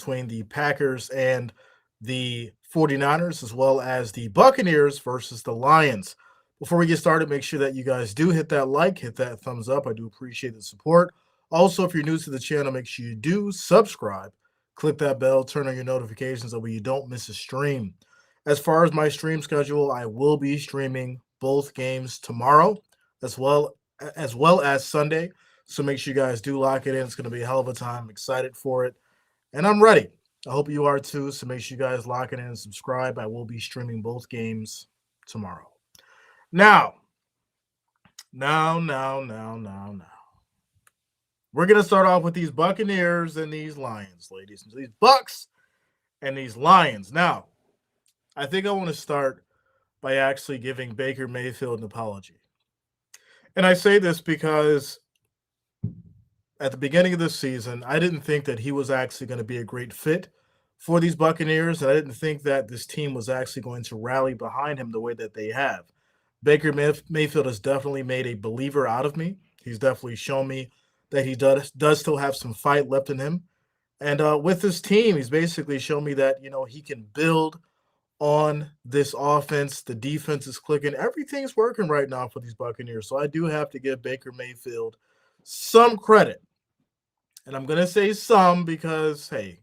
between the Packers and the 49ers, as well as the Buccaneers versus the Lions. Before we get started, make sure that you guys do hit that like, hit that thumbs up. I do appreciate the support. Also, if you're new to the channel, make sure you do subscribe, click that bell, turn on your notifications so you don't miss a stream. As far as my stream schedule, I will be streaming both games tomorrow as well as Sunday. So make sure you guys do lock it in. It's going to be a hell of a time. I'm excited for it. And I'm ready. I hope you are too. So make sure you guys lock it in and subscribe. I will be streaming both games tomorrow. Now. We're going to start off with these Buccaneers and these Lions, ladies. These Bucks and these Lions. Now, I think I want to start by actually giving Baker Mayfield an apology. And I say this because at the beginning of this season, I didn't think that he was actually going to be a great fit for these Buccaneers, and I didn't think that this team was actually going to rally behind him the way that they have. Baker Mayfield has definitely made a believer out of me. He's definitely shown me that he does still have some fight left in him. And with this team, he's basically shown me that, he can build on this offense. The defense is clicking. Everything's working right now for these Buccaneers. So I do have to give Baker Mayfield some credit. And I'm going to say some because, hey,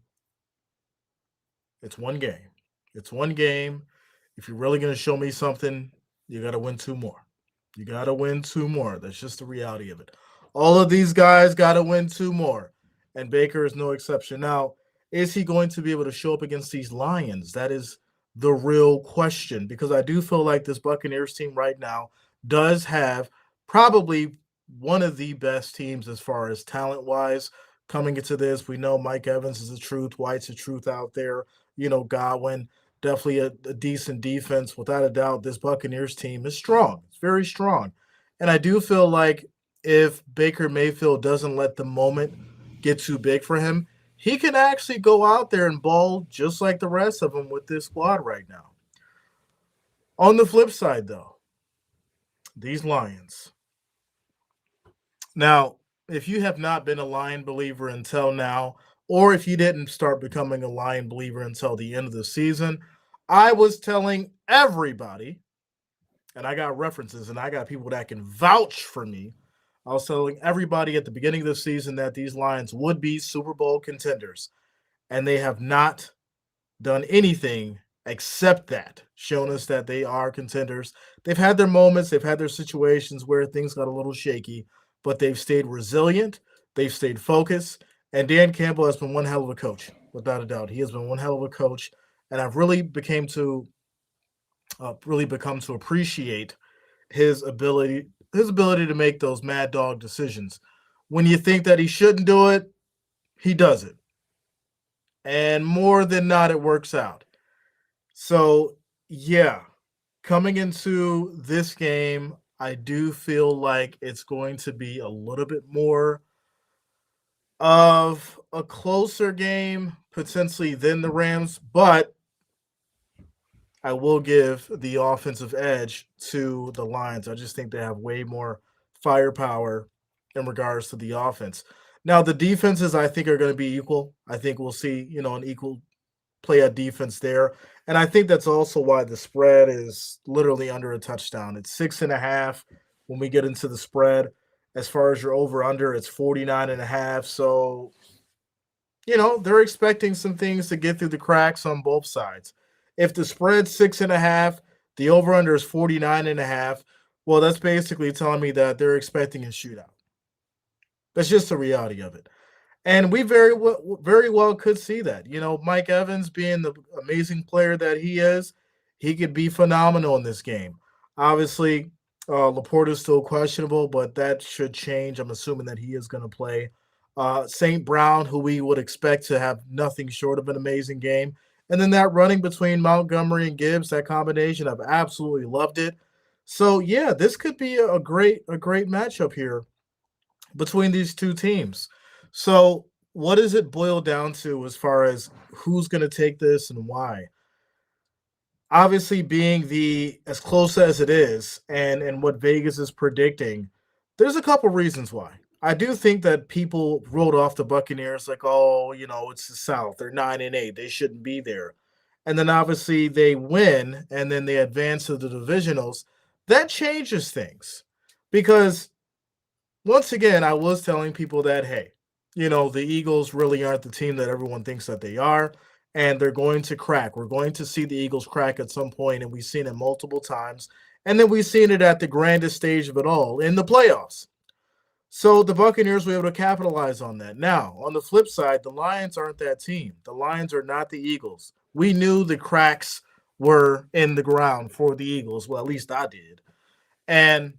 it's one game. It's one game. If you're really going to show me something, you got to win two more. You got to win two more. That's just the reality of it. All of these guys got to win two more. And Baker is no exception. Now, is he going to be able to show up against these Lions? That is the real question, because I do feel like this Buccaneers team right now does have probably one of the best teams as far as talent-wise coming into this. We know Mike Evans is the truth. White's the truth out there. Godwin, definitely a decent defense. Without a doubt, this Buccaneers team is strong. It's very strong. And I do feel like if Baker Mayfield doesn't let the moment get too big for him, he can actually go out there and ball just like the rest of them with this squad right now. On the flip side, though, these Lions. Now, if you have not been a Lion believer until now, or if you didn't start becoming a Lion believer until the end of the season, I was telling everybody, and I got references and I got people that can vouch for me, I was telling everybody at the beginning of the season that these Lions would be Super Bowl contenders, and they have not done anything except that, shown us that they are contenders. They've had their moments, they've had their situations where things got a little shaky, but they've stayed resilient, they've stayed focused, and Dan Campbell has been one hell of a coach, without a doubt. He has been one hell of a coach, and I've really become to appreciate his ability to make those mad dog decisions. When you think that he shouldn't do it, he does it. And more than not, it works out. So, yeah, coming into this game, I do feel like it's going to be a little bit more of a closer game, potentially, than the Rams, but I will give the offensive edge to the Lions. I just think they have way more firepower in regards to the offense. Now, the defenses, I think, are going to be equal. I think we'll see, an equal play at defense there. And I think that's also why the spread is literally under a touchdown. It's 6.5 when we get into the spread. As far as your over-under, it's 49.5. So, they're expecting some things to get through the cracks on both sides. If the spread's 6.5, the over-under is 49.5, well, that's basically telling me that they're expecting a shootout. That's just the reality of it. And we very well could see that. Mike Evans being the amazing player that he is, he could be phenomenal in this game. Obviously, Laporte is still questionable, but that should change. I'm assuming that he is going to play. St. Brown, who we would expect to have nothing short of an amazing game. And then that running between Montgomery and Gibbs, that combination, I've absolutely loved it. So, yeah, this could be a great matchup here between these two teams. So what does it boil down to as far as who's going to take this and why? Obviously, being as close as it is and what Vegas is predicting, there's a couple reasons why. I do think that people wrote off the Buccaneers like, oh, it's the South. They're 9-8. They shouldn't be there. And then obviously they win and then they advance to the divisionals. That changes things because once again, I was telling people that, hey, the Eagles really aren't the team that everyone thinks that they are, and they're going to crack. We're going to see the Eagles crack at some point, and we've seen it multiple times. And then we've seen it at the grandest stage of it all in the playoffs. So the Buccaneers were able to capitalize on that. Now, on the flip side, the Lions aren't that team. The Lions are not the Eagles. We knew the cracks were in the ground for the Eagles. Well, at least I did. And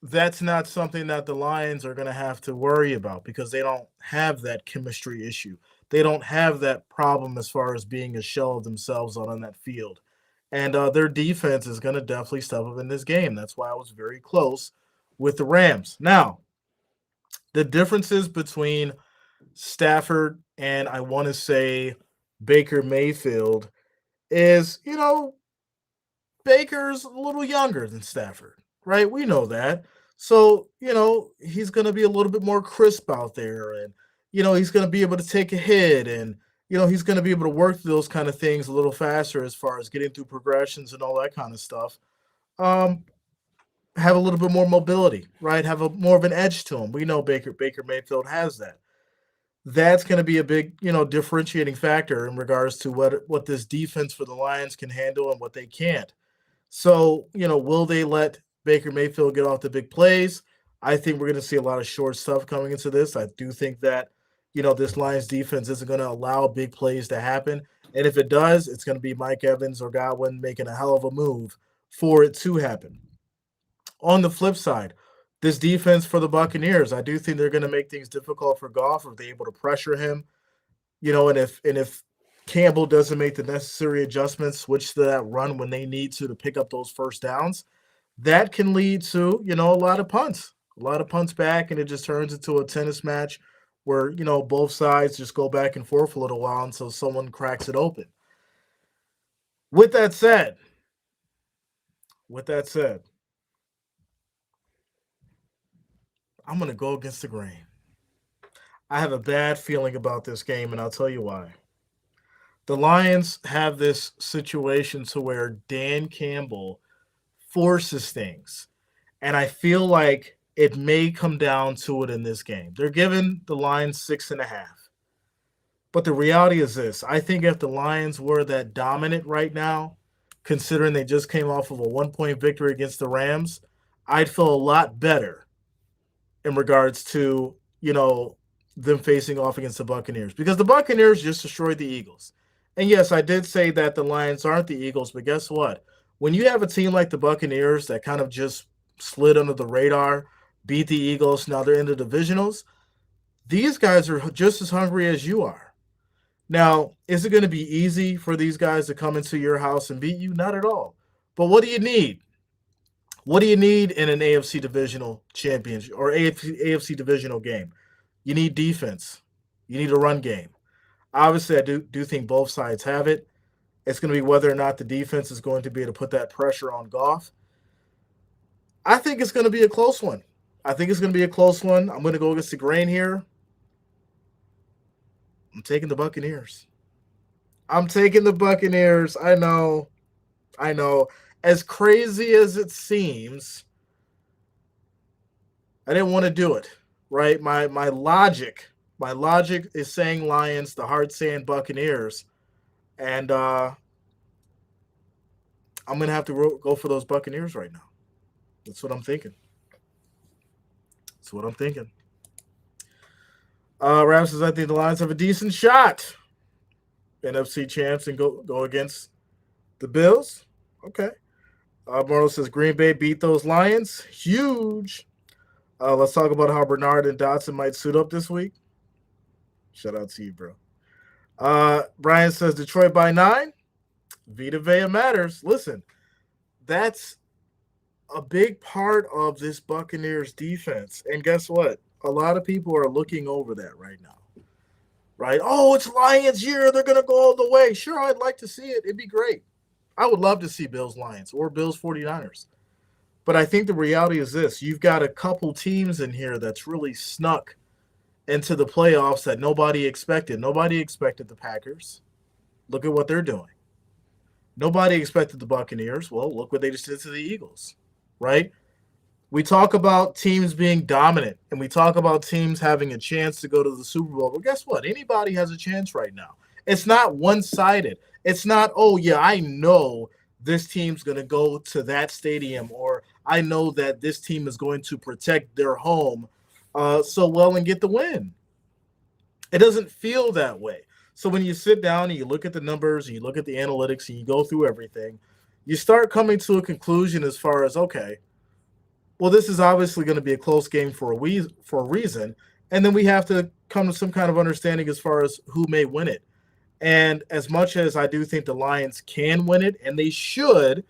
that's not something that the Lions are going to have to worry about because they don't have that chemistry issue. They don't have that problem as far as being a shell of themselves on that field. And their defense is going to definitely step up in this game. That's why I was very close with the Rams. Now, the differences between Stafford and I want to say Baker Mayfield is, Baker's a little younger than Stafford, right? We know that. So, he's going to be a little bit more crisp out there and, he's going to be able to take a hit and, he's going to be able to work through those kind of things a little faster as far as getting through progressions and all that kind of stuff. Have a little bit more mobility, right? Have more of an edge to him. We know Baker Mayfield has that. That's going to be a big, differentiating factor in regards to what this defense for the Lions can handle and what they can't. So, will they let Baker Mayfield get off the big plays? I think we're going to see a lot of short stuff coming into this. I do think that, this Lions defense isn't going to allow big plays to happen. And if it does, it's going to be Mike Evans or Godwin making a hell of a move for it to happen. On the flip side, this defense for the Buccaneers, I do think they're going to make things difficult for Goff if they're able to pressure him. And if Campbell doesn't make the necessary adjustments, switch to that run when they need to pick up those first downs, that can lead to, a lot of punts back, and it just turns into a tennis match where, both sides just go back and forth a little while until someone cracks it open. With that said, I'm going to go against the grain. I have a bad feeling about this game, and I'll tell you why. The Lions have this situation to where Dan Campbell forces things, and I feel like it may come down to it in this game. They're giving the Lions 6.5. But the reality is this. I think if the Lions were that dominant right now, considering they just came off of a 1-point victory against the Rams, I'd feel a lot better in regards to, them facing off against the Buccaneers. Because the Buccaneers just destroyed the Eagles. And yes, I did say that the Lions aren't the Eagles, but guess what? When you have a team like the Buccaneers that kind of just slid under the radar, beat the Eagles, now they're in the divisionals, these guys are just as hungry as you are. Now, is it going to be easy for these guys to come into your house and beat you? Not at all. But what do you need? What do you need in an AFC divisional championship or AFC divisional game? You need defense. You need a run game. Obviously, I do think both sides have it. It's going to be whether or not the defense is going to be able to put that pressure on Goff. I think it's going to be a close one. I'm going to go against the grain here. I'm taking the Buccaneers. I know. As crazy as it seems, I didn't want to do it, right? My logic is saying Lions, the heart saying Buccaneers, and I'm going to have to go for those Buccaneers right now. That's what I'm thinking. Ram says, I think the Lions have a decent shot. NFC champs and go against the Bills. Okay. Marlo says Green Bay beat those Lions. Huge. Let's talk about how Bernard and Dotson might suit up this week. Shout out to you, bro. Brian says Detroit by 9. Vita Vea matters. Listen, that's a big part of this Buccaneers defense. And guess what? A lot of people are looking over that right now. Right? Oh, it's Lions year. They're going to go all the way. Sure, I'd like to see it. It'd be great. I would love to see Bills Lions or Bills 49ers. But I think the reality is this. You've got a couple teams in here that's really snuck into the playoffs that nobody expected. Nobody expected the Packers. Look at what they're doing. Nobody expected the Buccaneers. Well, look what they just did to the Eagles, right? We talk about teams being dominant, and we talk about teams having a chance to go to the Super Bowl. But guess what? Anybody has a chance right now. It's not one-sided. It's not, oh, yeah, I know this team's going to go to that stadium, or I know that this team is going to protect their home so well and get the win. It doesn't feel that way. So when you sit down and you look at the numbers and you look at the analytics and you go through everything, you start coming to a conclusion as far as, okay, well, this is obviously going to be a close game for a reason. And then we have to come to some kind of understanding as far as who may win it. And as much as I do think the Lions can win it, and they should,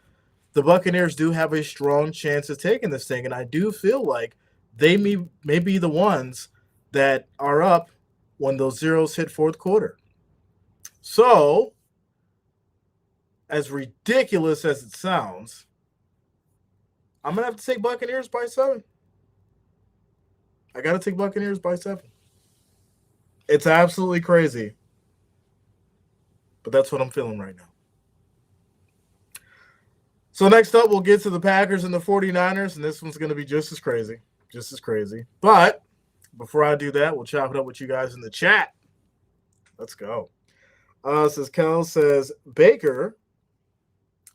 the Buccaneers do have a strong chance of taking this thing. And I do feel like they may be the ones that are up when those zeros hit fourth quarter. So, as ridiculous as it sounds, I'm going to have to take Buccaneers by 7. I got to take Buccaneers by 7. It's absolutely crazy. But that's what I'm feeling right now. So next up, we'll get to the Packers and the 49ers, and this one's going to be just as crazy. Just as crazy. But before I do that, we'll chop it up with you guys in the chat. Let's go. Kel says, Baker,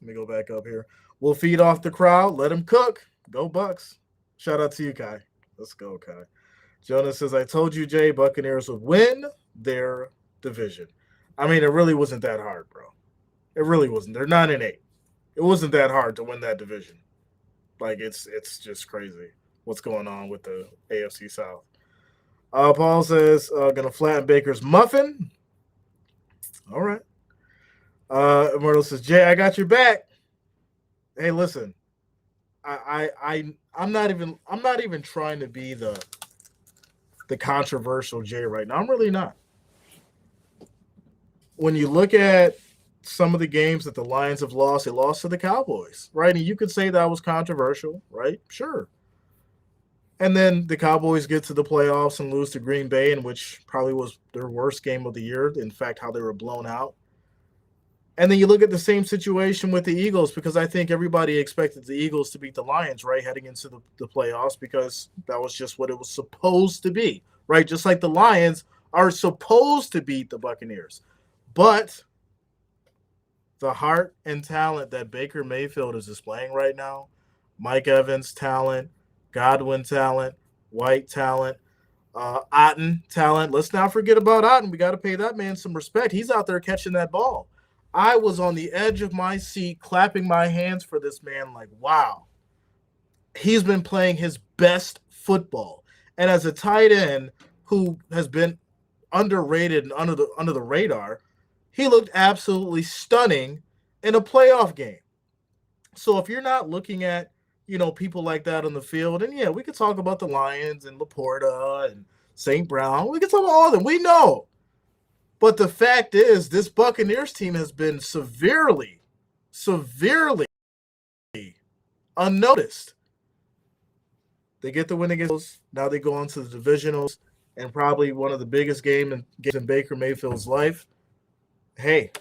let me go back up here. We'll feed off the crowd. Let him cook. Go Bucks. Shout out to you, Kai. Let's go, Kai. Jonas says, I told you, Jay, Buccaneers would win their division. I mean, it really wasn't that hard, bro. It really wasn't. They're 9-8. It wasn't that hard to win that division. Like, it's just crazy what's going on with the AFC South. Paul says, going to flatten Baker's muffin. All right. Immortal says, Jay, I got your back. Hey, listen, I'm not even trying to be the controversial Jay right now. I'm really not. When you look at some of the games that the Lions have lost, they lost to the Cowboys, right? And you could say that was controversial, right? Sure. And then the Cowboys get to the playoffs and lose to Green Bay, in which probably was their worst game of the year. In fact, how they were blown out. And then you look at the same situation with the Eagles, because I think everybody expected the Eagles to beat the Lions, right, heading into the playoffs, because that was just what it was supposed to be, right? Just like the Lions are supposed to beat the Buccaneers. But the heart and talent that Baker Mayfield is displaying right now, Mike Evans talent, Godwin talent, White talent, Otten talent. Let's not forget about Otten. We got to pay that man some respect. He's out there catching that ball. I was on the edge of my seat clapping my hands for this man like, wow. He's been playing his best football. And as a tight end who has been underrated and under the radar, he looked absolutely stunning in a playoff game. So if you're not looking at, people like that on the field, and yeah, we could talk about the Lions and Laporta and St. Brown. We could talk about all of them. We know. But the fact is, this Buccaneers team has been severely unnoticed. They get the win against those. Now they go on to the divisionals, and probably one of the biggest games in Baker Mayfield's life. Hey,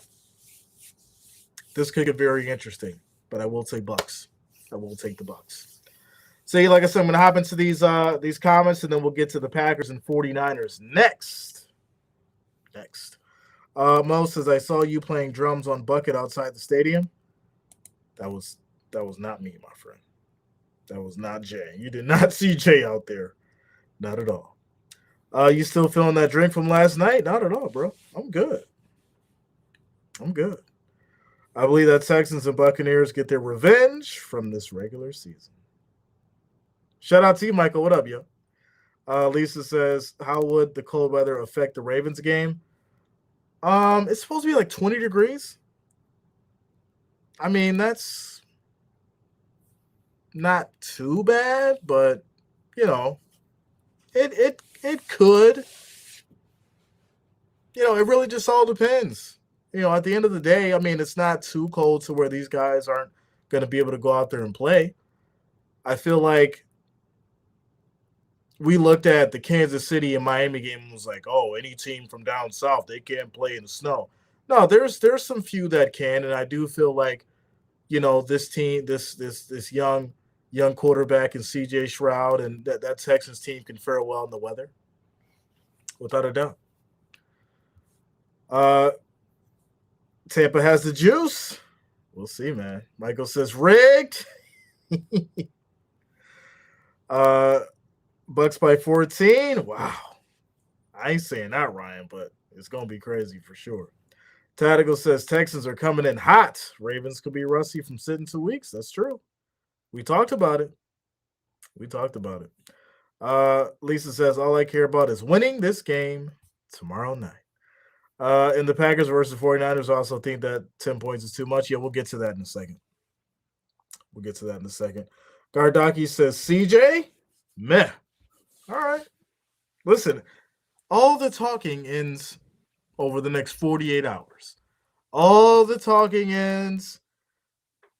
this could get very interesting, but I will take Bucks. I will take the Bucks. So, like I said, I'm going to hop into these comments, and then we'll get to the Packers and 49ers next. Mo says, I saw you playing drums on Bucket outside the stadium. That was not me, my friend. That was not Jay. You did not see Jay out there. Not at all. You still feeling that drink from last night? Not at all, bro. I'm good. I believe that Texans and Buccaneers get their revenge from this regular season. Shout out to you, Michael. What up, yo? Lisa says, how would the cold weather affect the Ravens game? It's supposed to be like 20 degrees. I mean, that's not too bad, but it could. It really just all depends. At the end of the day, I mean, it's not too cold to where these guys aren't going to be able to go out there and play. I feel like we looked at the Kansas City and Miami game and was like, oh, any team from down south, they can't play in the snow. No, there's some few that can, and I do feel like, this team, this young quarterback and CJ Stroud and that Texans team can fare well in the weather. Without a doubt. Tampa has the juice. We'll see, man. Michael says rigged. Bucks by 14. Wow. I ain't saying that, Ryan, but it's going to be crazy for sure. Tactical says Texans are coming in hot. Ravens could be rusty from sitting 2 weeks. That's true. We talked about it. Lisa says, all I care about is winning this game tomorrow night. In the Packers versus 49ers, I also think that 10 points is too much. Yeah, we'll get to that in a second. Gardaki says, CJ? Meh. All right. Listen, all the talking ends over the next 48 hours. All the talking ends.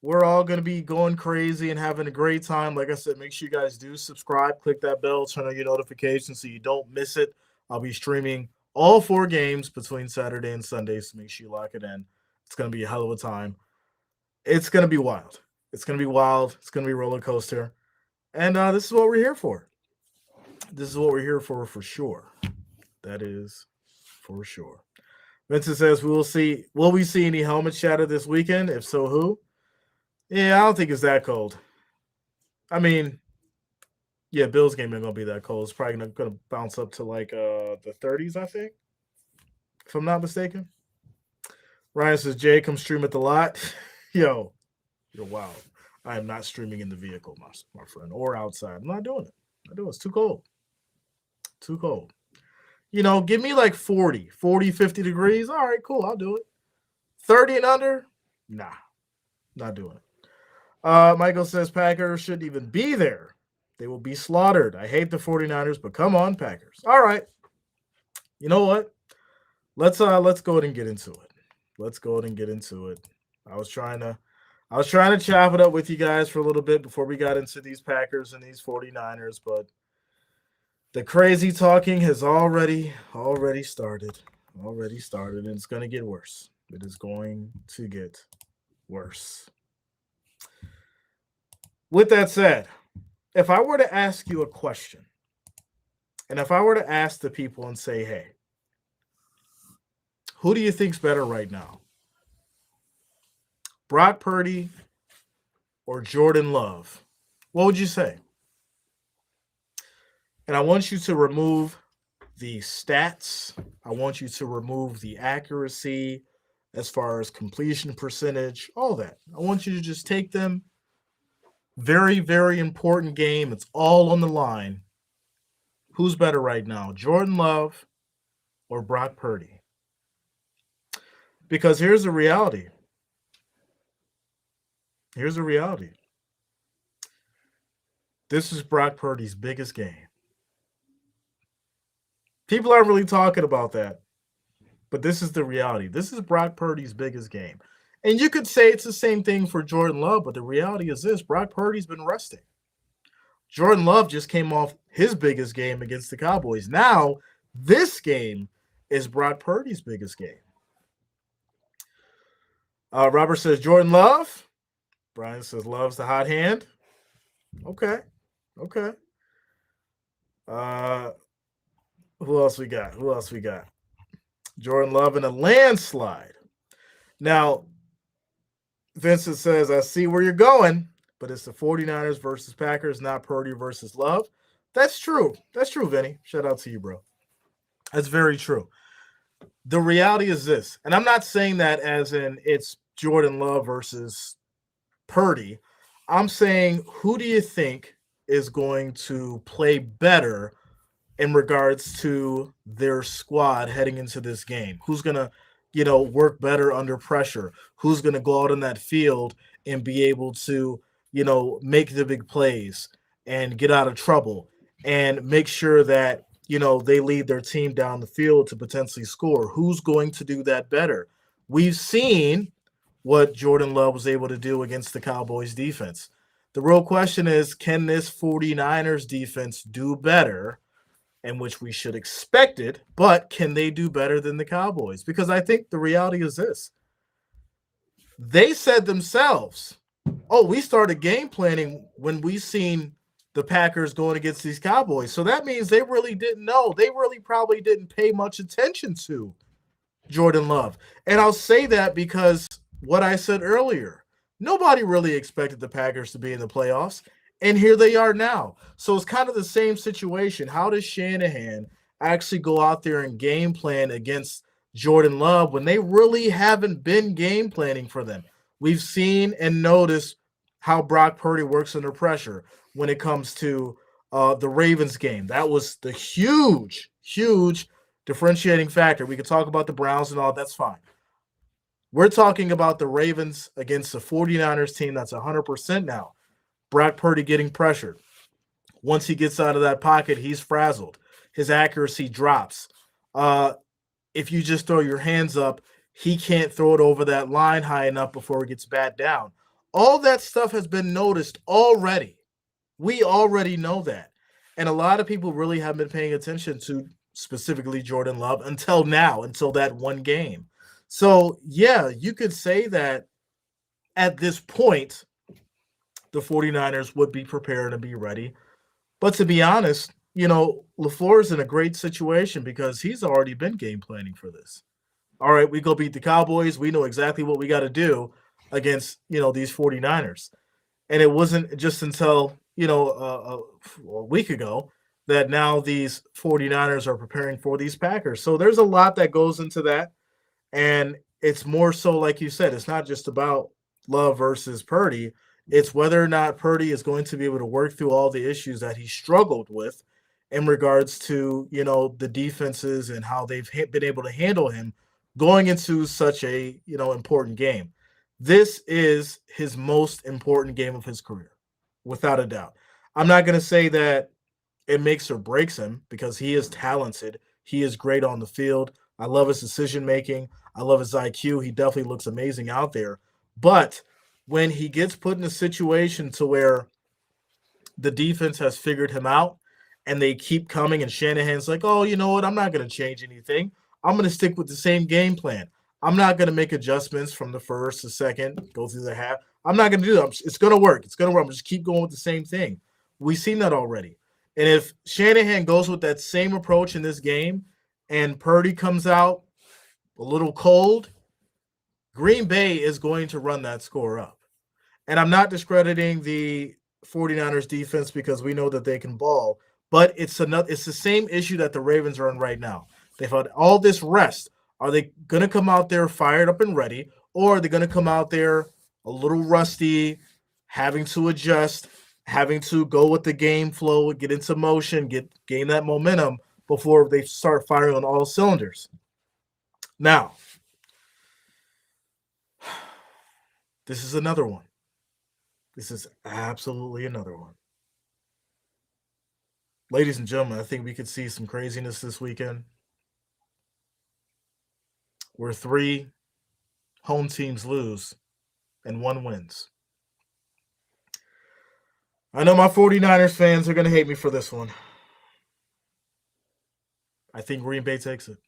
We're all going to be going crazy and having a great time. Like I said, make sure you guys do subscribe. Click that bell. Turn on your notifications so you don't miss it. I'll be streaming all 4 games between Saturday and Sunday, so make sure you lock it in. It's going to be a hell of a time. It's going to be wild. It's going to be a roller coaster. And this is what we're here for. For sure. That is for sure. Vincent says, will we see any helmet shatter this weekend? If so, who? Yeah, I don't think it's that cold. I mean, yeah, Bills game ain't going to be that cold. It's probably going to bounce up to like the 30s, I think, if I'm not mistaken. Ryan says, Jay, come stream at the lot. Yo, you're wild. I am not streaming in the vehicle, my friend, or outside. I'm not doing it. It's too cold. Give me like 40, 50 degrees. All right, cool. I'll do it. 30 and under? Nah, not doing it. Michael says Packers shouldn't even be there. They will be slaughtered. I hate the 49ers, but come on, Packers. All right. You know what? Let's go ahead and get into it. I was trying to chop it up with you guys for a little bit before we got into these Packers and these 49ers, but the crazy talking has already started. And it's going to get worse. It is going to get worse. With that said, if I were to ask you a question, and if I were to ask the people and say, hey, who do you think's better right now? Brock Purdy or Jordan Love? What would you say? And I want you to remove the stats. I want you to remove the accuracy as far as completion percentage, all that. I want you to just take them. Very, very important game. It's all on the line. Who's better right now, Jordan Love or Brock Purdy? Because here's the reality. This is Brock Purdy's biggest game. People aren't really talking about that, but this is the reality. This is Brock Purdy's biggest game. And you could say it's the same thing for Jordan Love, but the reality is this: Brock Purdy's been resting. Jordan Love just came off his biggest game against the Cowboys. Now, this game is Brock Purdy's biggest game. Robert says Jordan Love. Brian says Love's the hot hand. Okay. Who else we got? Jordan Love in a landslide. Now, Vincent says, I see where you're going, but it's the 49ers versus Packers, not Purdy versus Love. That's true, Vinny. Shout out to you, bro. That's very true. The reality is this, and I'm not saying that as in it's Jordan Love versus Purdy. I'm saying, who do you think is going to play better in regards to their squad heading into this game? Who's going to, work better under pressure? Who's going to go out on that field and be able to, make the big plays and get out of trouble and make sure that, they lead their team down the field to potentially score? Who's going to do that better? We've seen what Jordan Love was able to do against the Cowboys defense. The real question is, can this 49ers defense do better? And which we should expect it, but can they do better than the Cowboys? Because I think the reality is this. They said themselves, oh, we started game planning when we seen the Packers going against these Cowboys. So that means they really didn't know. They really probably didn't pay much attention to Jordan Love. And I'll say that because what I said earlier, nobody really expected the Packers to be in the playoffs. And here they are now. So it's kind of the same situation. How does Shanahan actually go out there and game plan against Jordan Love when they really haven't been game planning for them? We've seen and noticed how Brock Purdy works under pressure when it comes to the Ravens game. That was the huge differentiating factor. We could talk about the Browns and all. That's fine. We're talking about the Ravens against the 49ers team that's 100% now. Brock Purdy getting pressured. Once he gets out of that pocket, he's frazzled. His accuracy drops. If you just throw your hands up, he can't throw it over that line high enough before it gets bat down. All that stuff has been noticed already. We already know that. And a lot of people really haven't been paying attention to specifically Jordan Love until now, until that one game. So, yeah, you could say that at this point, the 49ers would be prepared and be ready. But to be honest, LaFleur's in a great situation because he's already been game planning for this. All right, we go beat the Cowboys. We know exactly what we got to do against, these 49ers. And it wasn't just until, a week ago that now these 49ers are preparing for these Packers. So there's a lot that goes into that. And it's more so, like you said, it's not just about Love versus Purdy. It's whether or not Purdy is going to be able to work through all the issues that he struggled with in regards to, the defenses and how they've been able to handle him going into such a, important game. This is his most important game of his career, without a doubt. I'm not going to say that it makes or breaks him because he is talented. He is great on the field. I love his decision-making. I love his IQ. He definitely looks amazing out there. But when he gets put in a situation to where the defense has figured him out and they keep coming and Shanahan's like, oh, you know what? I'm not going to change anything. I'm going to stick with the same game plan. I'm not going to make adjustments from the first to second, go through the half. I'm not going to do that. It's going to work. It's going to work. I'm just keep going with the same thing. We've seen that already. And if Shanahan goes with that same approach in this game and Purdy comes out a little cold, Green Bay is going to run that score up. And I'm not discrediting the 49ers defense because we know that they can ball, but it's the same issue that the Ravens are in right now. They've had all this rest. Are they going to come out there fired up and ready, or are they going to come out there a little rusty, having to adjust, having to go with the game flow, get into motion, gain that momentum before they start firing on all cylinders? Now, this is another one. This is absolutely another one. Ladies and gentlemen, I think we could see some craziness this weekend where 3 home teams lose and 1 wins. I know my 49ers fans are going to hate me for this one. I think Green Bay takes it.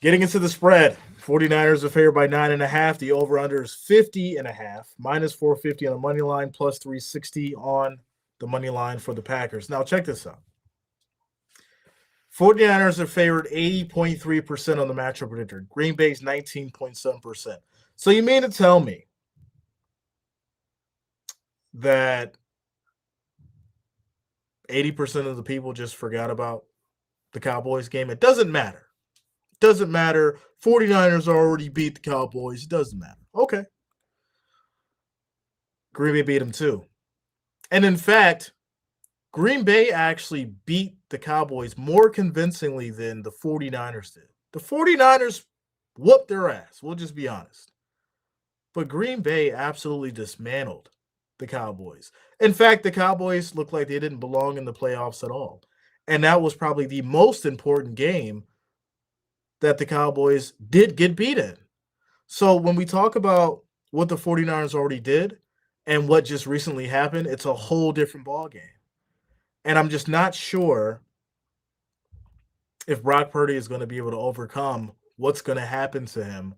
Getting into the spread, 49ers are favored by 9.5. The over-under is 50.5, minus 450 on the money line, plus 360 on the money line for the Packers. Now, check this out. 49ers are favored 80.3% on the matchup predictor. Green Bay's 19.7%. So you mean to tell me that 80% of the people just forgot about the Cowboys game? It doesn't matter. 49ers already beat the Cowboys. It doesn't matter. Okay. Green Bay beat them too. And in fact, Green Bay actually beat the Cowboys more convincingly than the 49ers did. The 49ers whooped their ass. We'll just be honest. But Green Bay absolutely dismantled the Cowboys. In fact, the Cowboys looked like they didn't belong in the playoffs at all. And that was probably the most important game that the Cowboys did get beat in. So when we talk about what the 49ers already did and what just recently happened, it's a whole different ballgame. And I'm just not sure if Brock Purdy is going to be able to overcome what's going to happen to him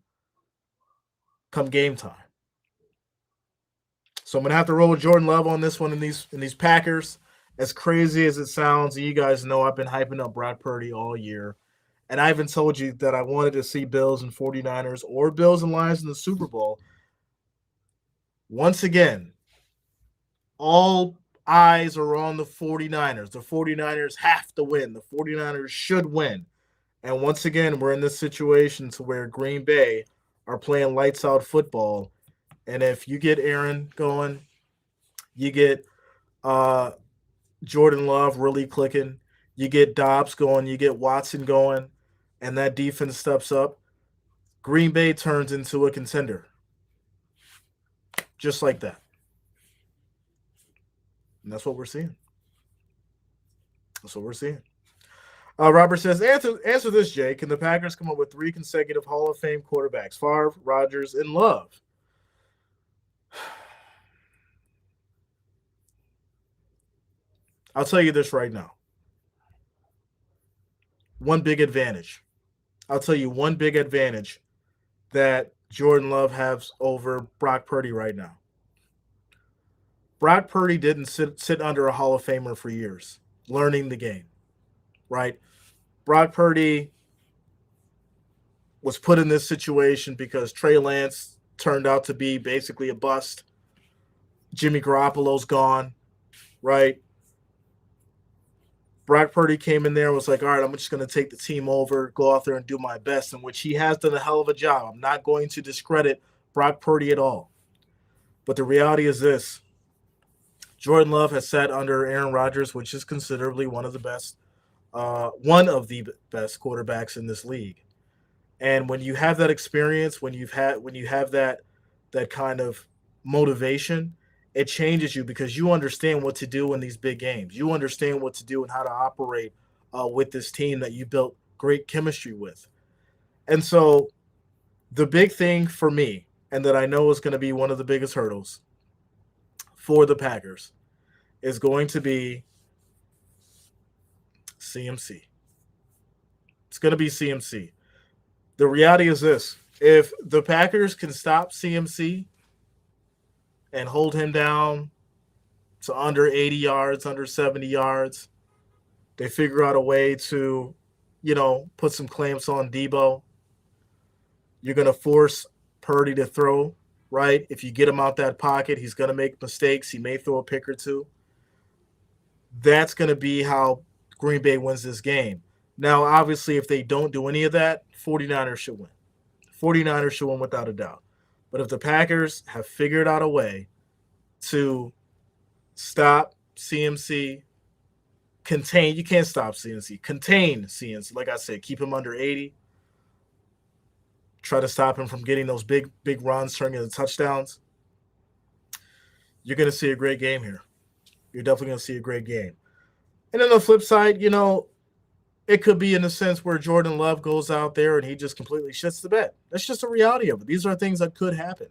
come game time. So I'm going to have to roll with Jordan Love on this one in these Packers. As crazy as it sounds, you guys know I've been hyping up Brock Purdy all year. And I even told you that I wanted to see Bills and 49ers or Bills and Lions in the Super Bowl. Once again, all eyes are on the 49ers. The 49ers have to win. The 49ers should win. And once again, we're in this situation to where Green Bay are playing lights out football. And if you get Aaron going, you get Jordan Love really clicking, you get Dobbs going, you get Watson going, and that defense steps up, Green Bay turns into a contender. Just like that. And that's what we're seeing. That's what we're seeing. Robert says, answer this, Jay. Can the Packers come up with 3 consecutive Hall of Fame quarterbacks? Favre, Rodgers, and Love. I'll tell you this right now. One big advantage. I'll tell you one big advantage that Jordan Love has over Brock Purdy right now. Brock Purdy didn't sit under a Hall of Famer for years, learning the game, right? Brock Purdy was put in this situation because Trey Lance turned out to be basically a bust. Jimmy Garoppolo's gone, right? Brock Purdy came in there and was like, all right, I'm just going to take the team over, go out there and do my best, in which he has done a hell of a job. I'm not going to discredit Brock Purdy at all. But the reality is this. Jordan Love has sat under Aaron Rodgers, which is considerably one of the best quarterbacks in this league. And when you have that experience, when you have that kind of motivation, it changes you because you understand what to do in these big games. You understand what to do and how to operate with this team that you built great chemistry with. And so the big thing for me, and that I know is going to be one of the biggest hurdles for the Packers, is going to be CMC. It's going to be CMC. The reality is this. If the Packers can stop CMC and hold him down to under 80 yards, under 70 yards, they figure out a way to, put some clamps on Debo. You're going to force Purdy to throw, right? If you get him out that pocket, he's going to make mistakes. He may throw a pick or two. That's going to be how Green Bay wins this game. Now, obviously, if they don't do any of that, 49ers should win. 49ers should win without a doubt. But if the Packers have figured out a way to stop CMC, you can't stop CMC, contain CMC. Like I said, keep him under 80. Try to stop him from getting those big runs, turning into touchdowns. You're going to see a great game here. You're definitely going to see a great game. And on the flip side, it could be in a sense where Jordan Love goes out there and he just completely shits the bed. That's just a reality of it. These are things that could happen.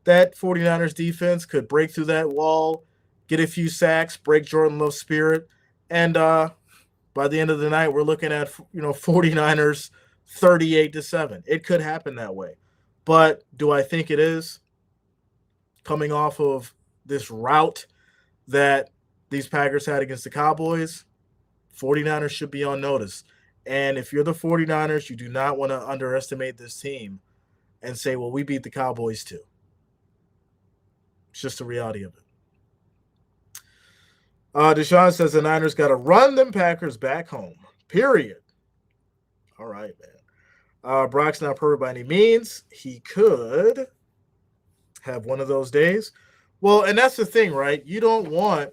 That 49ers defense could break through that wall, get a few sacks, break Jordan Love's spirit. And by the end of the night, we're looking at, 49ers 38-7. It could happen that way. But do I think it is? Coming off of this rout that these Packers had against the Cowboys, 49ers should be on notice. And if you're the 49ers, you do not want to underestimate this team and say, well, we beat the Cowboys too. It's just the reality of it. Deshaun says the Niners got to run them Packers back home, period. All right, man. Brock's not perfect by any means. He could have one of those days. Well, and that's the thing, right? You don't want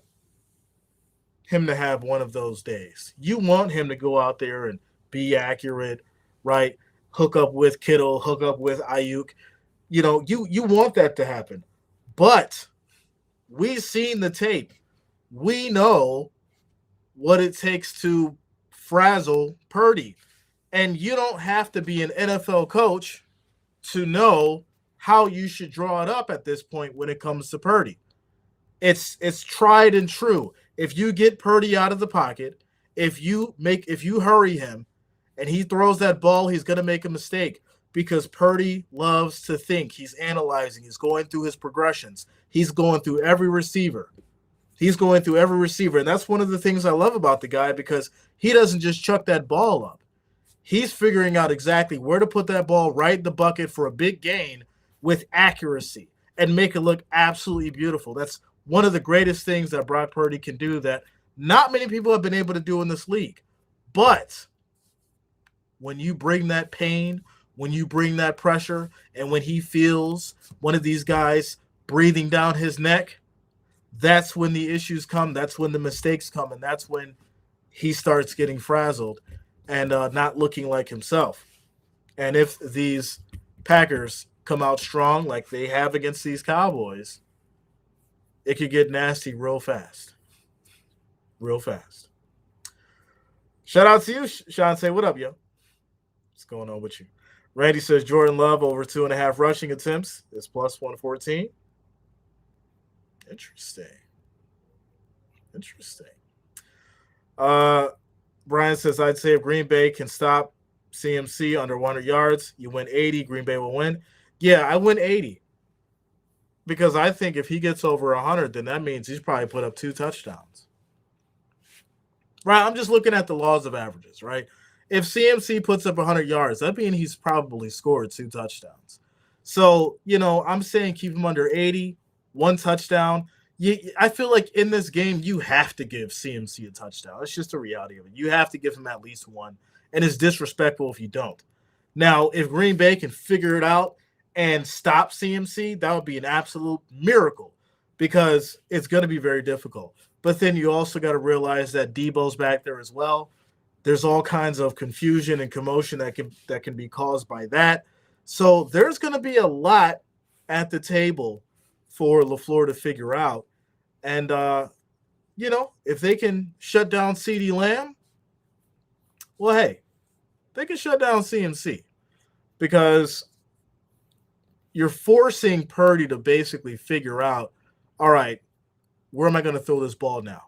him to have one of those days. You want him to go out there and be accurate, right? Hook up with Kittle, hook up with Ayuk. You want that to happen. But we've seen the tape. We know what it takes to frazzle Purdy. And you don't have to be an NFL coach to know how you should draw it up at this point when it comes to Purdy. It's tried and true. If you get Purdy out of the pocket, if you hurry him and he throws that ball, he's going to make a mistake because Purdy loves to think. He's analyzing. He's going through his progressions. He's going through every receiver. And that's one of the things I love about the guy because he doesn't just chuck that ball up. He's figuring out exactly where to put that ball right in the bucket for a big gain with accuracy and make it look absolutely beautiful. That's one of the greatest things that Brock Purdy can do that not many people have been able to do in this league. But when you bring that pain, when you bring that pressure, and when he feels one of these guys breathing down his neck, that's when the issues come. That's when the mistakes come. And that's when he starts getting frazzled and not looking like himself. And if these Packers come out strong like they have against these Cowboys, it could get nasty real fast. Real fast. Shout out to you, Sean. Say, what up, yo? What's going on with you? Randy says Jordan Love over 2.5 rushing attempts is plus 114. Interesting. Brian says, I'd say if Green Bay can stop CMC under 100 yards, you win 80, Green Bay will win. Yeah, I win 80. Because I think if he gets over 100, then that means he's probably put up 2 touchdowns. Right? I'm just looking at the laws of averages, right? If CMC puts up 100 yards, that means he's probably scored 2 touchdowns. So, I'm saying keep him under 80, 1 touchdown. I feel like in this game, you have to give CMC a touchdown. It's just the reality of it. You have to give him at least 1, and it's disrespectful if you don't. Now, if Green Bay can figure it out and stop CMC, that would be an absolute miracle because it's going to be very difficult. But then you also got to realize that Debo's back there as well. There's all kinds of confusion and commotion that can be caused by that. So there's going to be a lot at the table for LaFleur to figure out. And, if they can shut down CeeDee Lamb, well, hey, they can shut down CMC because you're forcing Purdy to basically figure out, all right, where am I going to throw this ball now?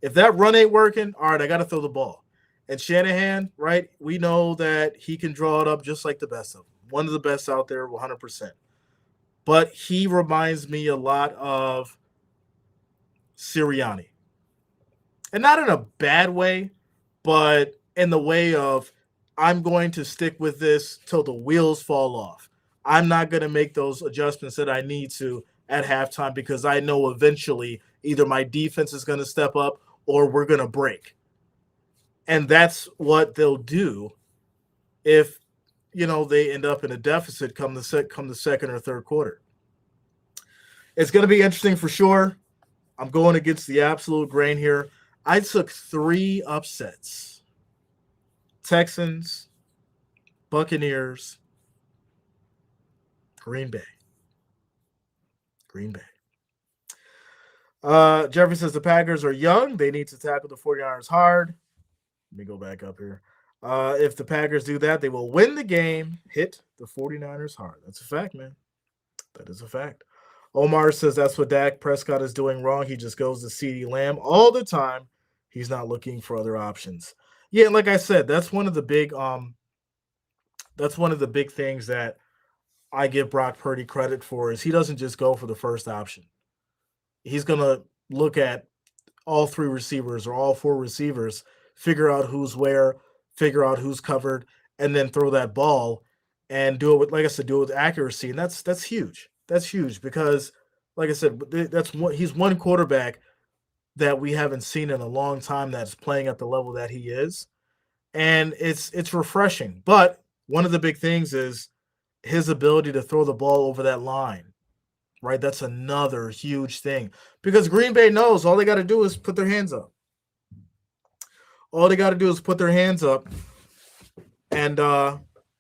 If that run ain't working, all right, I got to throw the ball. And Shanahan, right, we know that he can draw it up just like the best of them. One of the best out there, 100%. But he reminds me a lot of Sirianni. And not in a bad way, but in the way of I'm going to stick with this till the wheels fall off. I'm not going to make those adjustments that I need to at halftime because I know eventually either my defense is going to step up or we're going to break. And that's what they'll do if, they end up in a deficit come the second or third quarter. It's going to be interesting for sure. I'm going against the absolute grain here. I took 3 upsets. Texans, Buccaneers, Green Bay. Jeffrey says the Packers are young. They need to tackle the 49ers hard. Let me go back up here. If the Packers do that, they will win the game, hit the 49ers hard. That's a fact, man. That is a fact. Omar says that's what Dak Prescott is doing wrong. He just goes to CeeDee Lamb all the time. He's not looking for other options. Yeah, like I said, that's one of the big things that I give Brock Purdy credit for is he doesn't just go for the first option. He's going to look at all 3 receivers or all 4 receivers, figure out who's where, figure out who's covered, and then throw that ball and do it with, like I said, do it with accuracy. And that's huge. That's huge because, like I said, he's one quarterback that we haven't seen in a long time that's playing at the level that he is. And it's refreshing. But one of the big things is his ability to throw the ball over that line, right? That's another huge thing because Green Bay knows all they got to do is put their hands up. All they got to do is put their hands up and,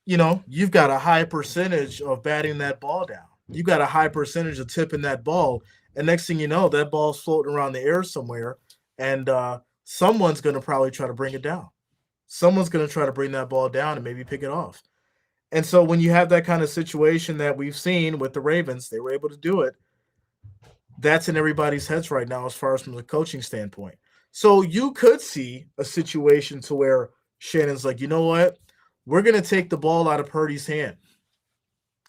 you've got a high percentage of batting that ball down. You got a high percentage of tipping that ball. And next thing you know, that ball's floating around the air somewhere. And someone's going to probably try to bring it down. Someone's going to try to bring that ball down and maybe pick it off. And so when you have that kind of situation that we've seen with the Ravens, they were able to do it. That's in everybody's heads right now as far as from the coaching standpoint. So you could see a situation to where Shannon's like, you know what? We're going to take the ball out of Purdy's hand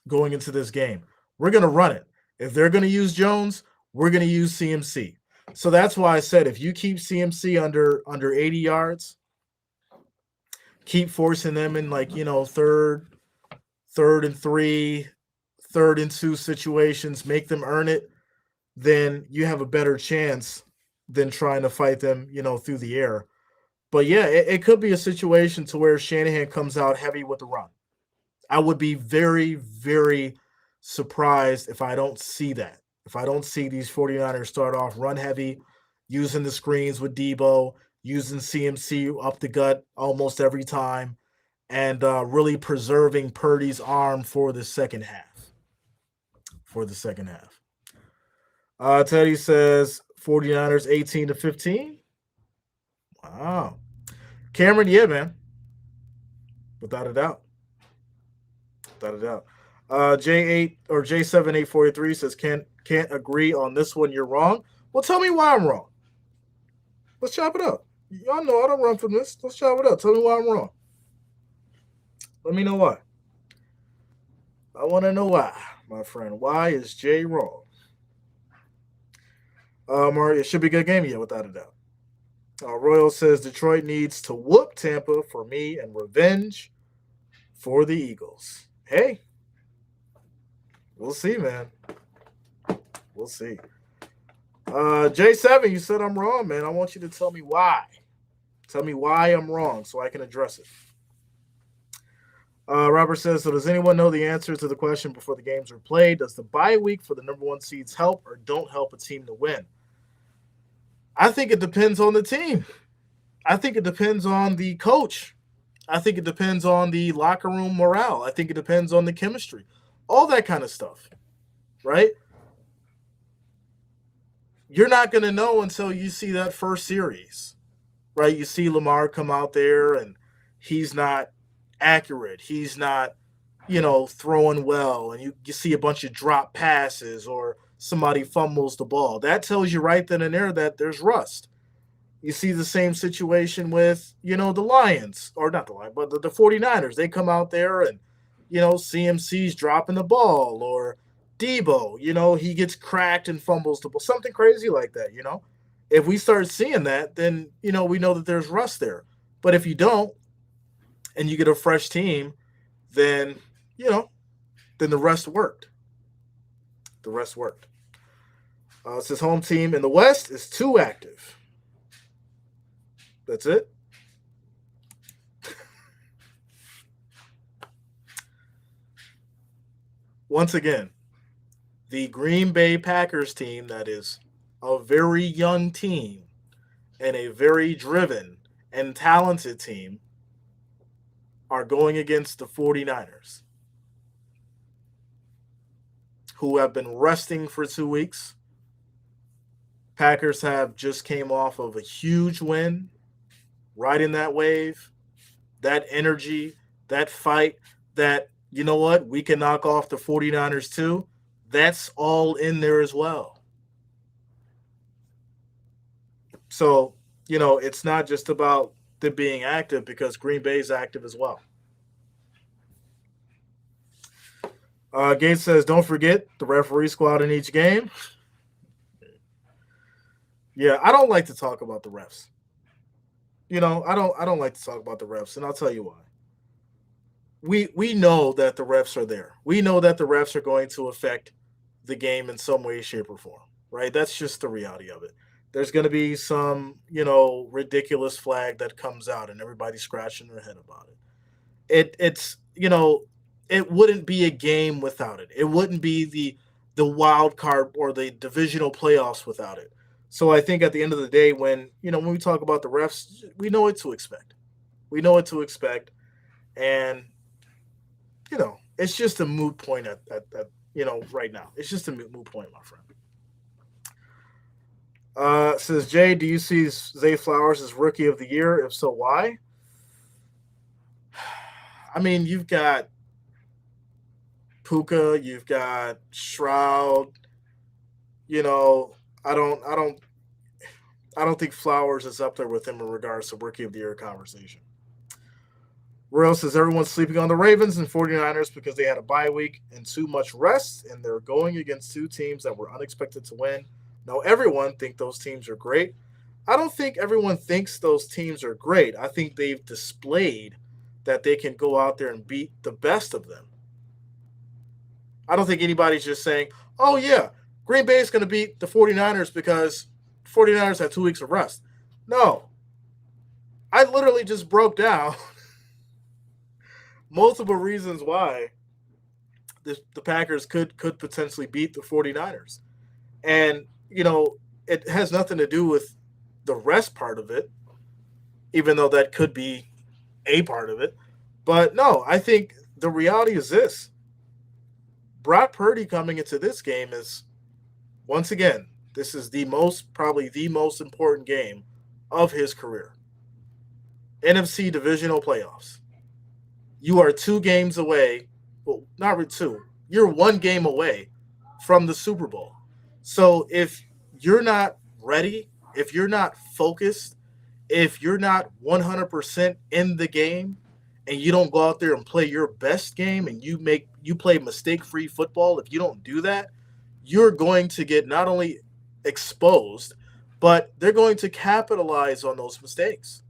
going into this game. We're going to run it. If they're going to use Jones, we're going to use CMC. So that's why I said if you keep CMC under 80 yards, keep forcing them in like, third and 3, 3rd and 2 situations, make them earn it, then you have a better chance than trying to fight them, through the air. But yeah, it could be a situation to where Shanahan comes out heavy with the run. I would be very, very surprised if I don't see that. If I don't see these 49ers start off run heavy, using the screens with Debo, using CMC up the gut almost every time, and really preserving Purdy's arm for the second half. Teddy says 49ers 18-15. Wow. Cameron, yeah, man. Without a doubt. J8 or J7843 says can't agree on this one. You're wrong. Well, tell me why I'm wrong. Let's chop it up. Y'all know I don't run from this. Let's chop it up. Tell me why I'm wrong. Let me know why. I want to know why, my friend. Why is Jay wrong? Mario, it should be a good game, yeah, without a doubt. Royal says Detroit needs to whoop Tampa for me and revenge for the Eagles. Hey, we'll see, man. We'll see. J7, you said I'm wrong, man. I want you to tell me why. Tell me why I'm wrong so I can address it. Robert says, so does anyone know the answer to the question before the games are played? Does the bye week for the number 1 seeds help or don't help a team to win? I think it depends on the team. I think it depends on the coach. I think it depends on the locker room morale. I think it depends on the chemistry. All that kind of stuff, right? You're not going to know until you see that first series, right? You see Lamar come out there and he's not accurate. He's not, throwing well. And you see a bunch of drop passes or somebody fumbles the ball. That tells you right then and there that there's rust. You see the same situation with, the Lions, or not the Lions, but the 49ers. They come out there and, CMC's dropping the ball, or Debo, he gets cracked and fumbles the ball, something crazy like that, If we start seeing that, then, we know that there's rust there. But if you don't, and you get a fresh team, then, then the rest worked. It says home team in the West is too active. That's it. Once again, the Green Bay Packers team that is a very young team and a very driven and talented team are going against the 49ers, who have been resting for 2 weeks. Packers have just came off of a huge win, riding that wave, that energy, that fight, that, we can knock off the 49ers too. That's all in there as well. So, it's not just about them being active, because Green Bay is active as well. Gates says, don't forget the referee squad in each game. Yeah, I don't like to talk about the refs. I don't like to talk about the refs, and I'll tell you why. We know that the refs are there. We know that the refs are going to affect the game in some way, shape, or form, right? That's just the reality of it. There's going to be some, ridiculous flag that comes out and everybody's scratching their head about it. It's it wouldn't be a game without it. It wouldn't be the wild card or the divisional playoffs without it. So I think at the end of the day, when we talk about the refs, we know what to expect. And it's just a moot point at right now. It's just a moot point, my friend. Says Jay, do you see Zay Flowers as Rookie of the Year? If so, why? I mean, you've got Puka, you've got Shroud. You know, I don't I don't I don't think Flowers is up there with him in regards to rookie of the year conversation. Royal says everyone's sleeping on the Ravens and 49ers because they had a bye week and too much rest, and they're going against two teams that were unexpected to win. Now, everyone think those teams are great. I don't think everyone thinks those teams are great. I think they've displayed that they can go out there and beat the best of them. I don't think anybody's just saying, oh, yeah, Green Bay is going to beat the 49ers because 49ers had 2 weeks of rest. No. I literally just broke down multiple reasons why the Packers could potentially beat the 49ers. And, you know, it has nothing to do with the rest part of it, even though that could be a part of it. But no, I think the reality is this. Brock Purdy coming into this game is, once again, this is probably the most important game of his career. NFC Divisional Playoffs. You are 2 games away. Well, not really 2. You're 1 game away from the Super Bowl. So if you're not ready, if you're not focused, if you're not 100% in the game, and you don't go out there and play your best game and you play mistake-free football, if you don't do that, you're going to get not only exposed, but they're going to capitalize on those mistakes.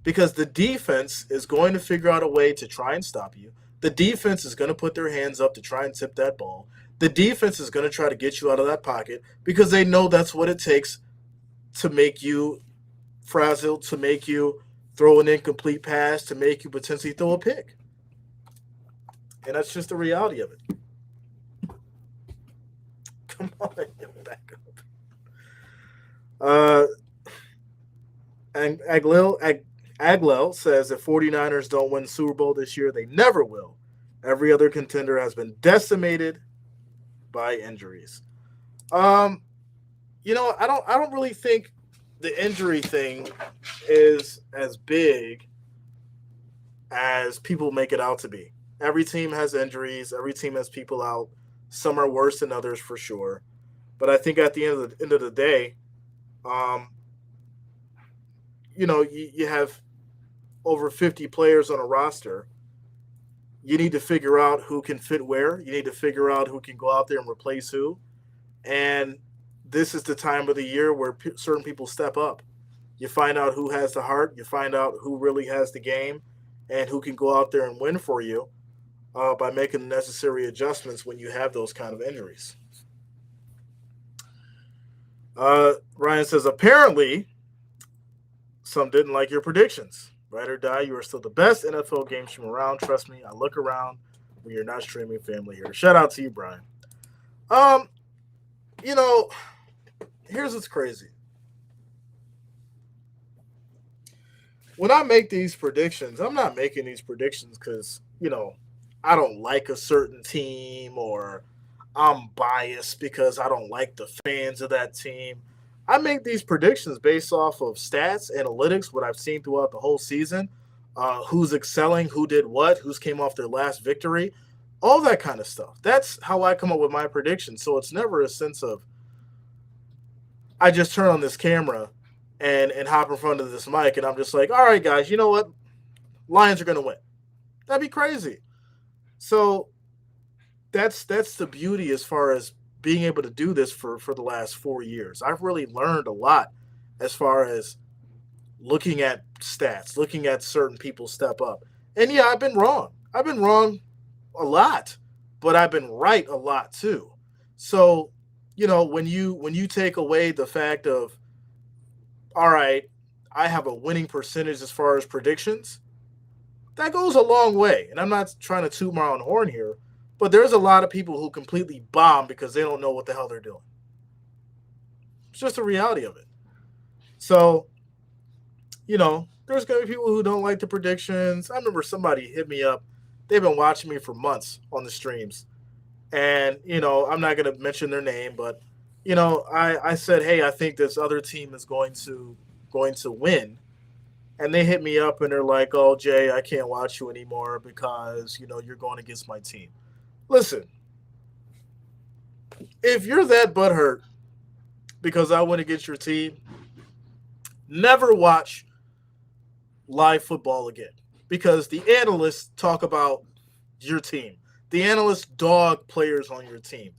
Because the defense is going to figure out a way to try and stop you. The defense is going to put their hands up to try and tip that ball. The defense is going to try to get you out of that pocket because they know that's what it takes to make you frazzled, to make you throw an incomplete pass, to make you potentially throw a pick. And that's just the reality of it. Come on, back up. And Aglel says if 49ers don't win Super Bowl this year, they never will. Every other contender has been decimated by injuries. You know, I don't really think the injury thing is as big as people make it out to be. Every team has injuries. Every team has people out. Some are worse than others for sure. But I think at the end of the day, you know, you have over 50 players on a roster. You need to figure out who can fit where. You need to figure out who can go out there and replace who. And this is the time of the year where certain people step up. You find out who has the heart. You find out who really has the game and who can go out there and win for you by making the necessary adjustments when you have those kind of injuries. Ryan says, apparently, some didn't like your predictions. Ride or die, you are still the best NFL game stream around. Trust me, I look around when you're not streaming family here. Shout out to you, Brian. You know, here's what's crazy. When I make these predictions, I'm not making these predictions because, you know, I don't like a certain team or I'm biased because I don't like the fans of that team. I make these predictions based off of stats, analytics, what I've seen throughout the whole season, who's excelling, who did what, who's came off their last victory, all that kind of stuff. That's how I come up with my predictions. So it's never a sense of I just turn on this camera and hop in front of this mic and I'm just like, all right, guys, you know what? Lions are going to win. That'd be crazy. So that's the beauty as far as being able to do this for the last 4 years. I've really learned a lot as far as looking at stats, looking at certain people step up. And yeah, I've been wrong. I've been wrong a lot, but I've been right a lot too. So, you know, when you take away the fact of, all right, I have a winning percentage as far as predictions, that goes a long way. And I'm not trying to toot my own horn here, but there's a lot of people who completely bomb because they don't know what the hell they're doing. It's just the reality of it. So, you know, there's going to be people who don't like the predictions. I remember somebody hit me up. They've been watching me for months on the streams. And, you know, I'm not going to mention their name, but, you know, I said, hey, I think this other team is going to win. And they hit me up and they're like, oh, Jay, I can't watch you anymore because, you know, you're going against my team. Listen, if you're that butthurt because I went against your team, never watch live football again because the analysts talk about your team. The analysts dog players on your team.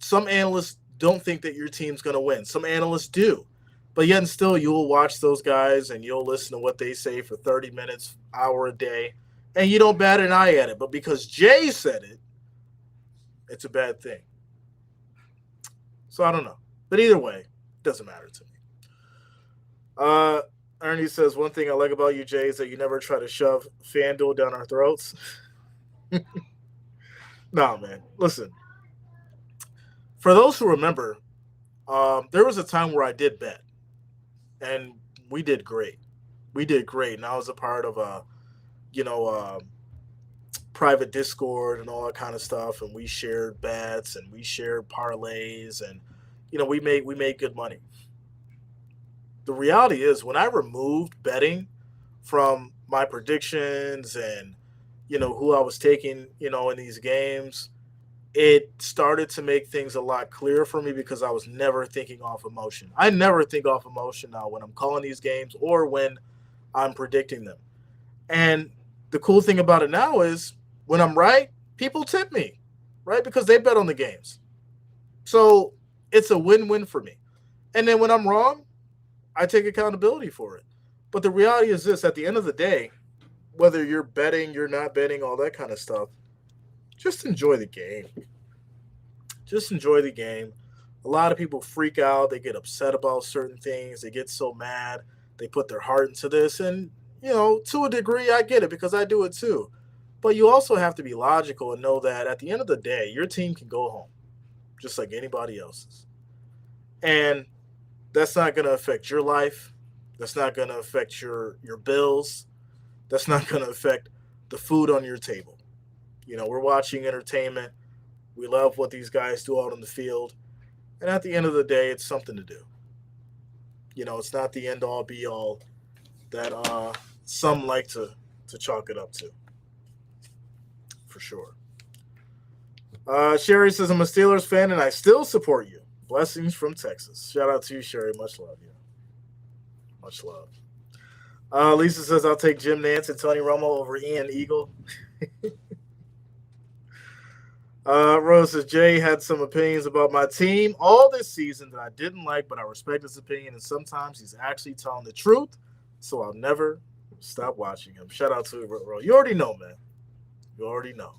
Some analysts don't think that your team's going to win. Some analysts do. But yet and still, you'll watch those guys and you'll listen to what they say for 30 minutes, hour a day, and you don't bat an eye at it. But because Jay said it, it's a bad thing. So I don't know. But either way, it doesn't matter to me. Ernie says, one thing I like about you, Jay, is that you never try to shove FanDuel down our throats. No, man. Listen. For those who remember, there was a time where I did bet. And we did great. We did great. And I was a part of a, private Discord and all that kind of stuff. And we shared bets and we shared parlays and, we made good money. The reality is when I removed betting from my predictions and, who I was taking, in these games, it started to make things a lot clearer for me because I was never thinking off emotion. I never think off emotion now when I'm calling these games or when I'm predicting them. And the cool thing about it now is when I'm right, people tip me, right? Because they bet on the games. So it's a win-win for me. And then when I'm wrong, I take accountability for it. But the reality is this, at the end of the day, whether you're betting, you're not betting, all that kind of stuff, just enjoy the game. Just enjoy the game. A lot of people freak out. They get upset about certain things. They get so mad. They put their heart into this. And, to a degree, I get it because I do it too. But you also have to be logical and know that at the end of the day, your team can go home just like anybody else's. And that's not going to affect your life. That's not going to affect your bills. That's not going to affect the food on your table. We're watching entertainment. We love what these guys do out on the field. And at the end of the day, it's something to do. It's not the end-all, be-all that some like to chalk it up to. For sure. Sherry says, I'm a Steelers fan, and I still support you. Blessings from Texas. Shout out to you, Sherry. Much love. Much love. Lisa says, I'll take Jim Nance and Tony Romo over Ian Eagle. Rose says, Jay had some opinions about my team all this season that I didn't like, but I respect his opinion, and sometimes he's actually telling the truth, so I'll never stop watching him. Shout out to Rose. You already know, man. You already know.